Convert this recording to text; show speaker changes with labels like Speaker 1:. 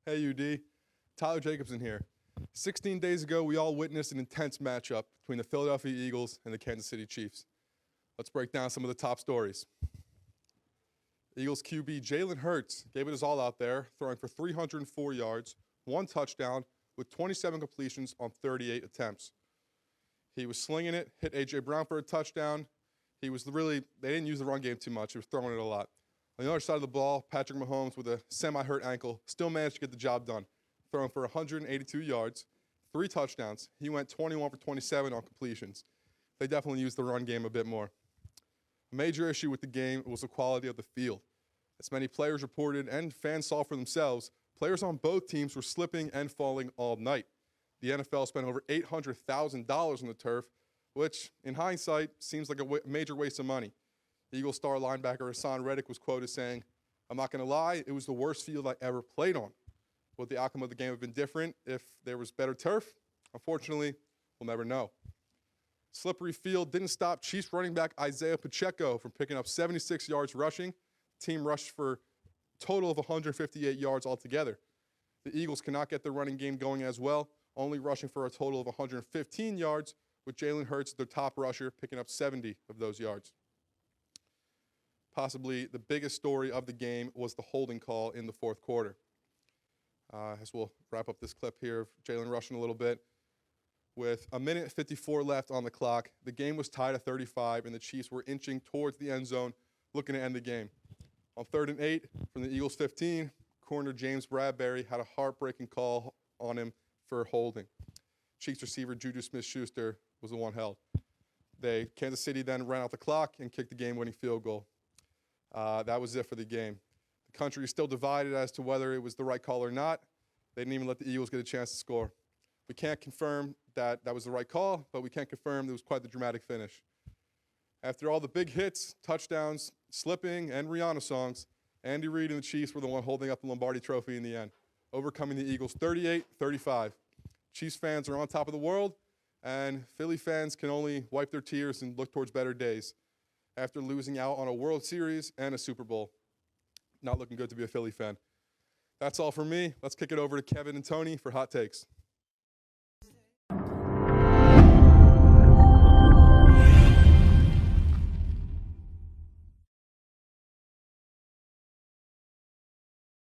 Speaker 1: Hey, UD. Tyler Jacobson here. 16 days ago, we all witnessed an intense matchup between the Philadelphia Eagles and the Kansas City Chiefs. Let's break down some of the top stories. Eagles QB Jalen Hurts gave it his all out there, throwing for 304 yards, 1 touchdown, with 27 completions on 38 attempts. He was slinging it, hit A.J. Brown for a touchdown. They didn't use the run game too much. He was throwing it a lot. On the other side of the ball, Patrick Mahomes, with a semi-hurt ankle, still managed to get the job done, throwing for 182 yards, 3 touchdowns. He went 21 for 27 on completions. They definitely used the run game a bit more. A major issue with the game was the quality of the field. As many players reported and fans saw for themselves, players on both teams were slipping and falling all night. The NFL spent over $800,000 on the turf, which, in hindsight, seems like a major waste of money. Eagles star linebacker Hassan Reddick was quoted saying, "I'm not going to lie, it was the worst field I ever played on. Would the outcome of the game have been different if there was better turf? Unfortunately, we'll never know." Slippery field didn't stop Chiefs running back Isaiah Pacheco from picking up 76 yards rushing. The team rushed for a total of 158 yards altogether. The Eagles cannot get their running game going as well, only rushing for a total of 115 yards, with Jalen Hurts, their top rusher, picking up 70 of those yards. Possibly the biggest story of the game was the holding call in the fourth quarter. As we'll wrap up this clip here of Jalen rushing a little bit. With 1:54 left on the clock, the game was tied at 35, and the Chiefs were inching towards the end zone, looking to end the game. On 3rd and 8 from the Eagles' 15, corner James Bradbury had a heartbreaking call on him for holding. Chiefs receiver Juju Smith-Schuster was the one held. Kansas City then ran out the clock and kicked the game-winning field goal. That was it for the game. The country is still divided as to whether it was the right call or not. They didn't even let the Eagles get a chance to score. We can't confirm that that was the right call, but we can confirm it was quite the dramatic finish. After all the big hits, touchdowns, slipping, and Rihanna songs, Andy Reid and the Chiefs were the one holding up the Lombardi Trophy in the end, overcoming the Eagles 38-35. Chiefs fans are on top of the world, and Philly fans can only wipe their tears and look towards better days after losing out on a World Series and a Super Bowl. Not looking good to be a Philly fan. That's all for me. Let's kick it over to Kevin and Tony for hot takes.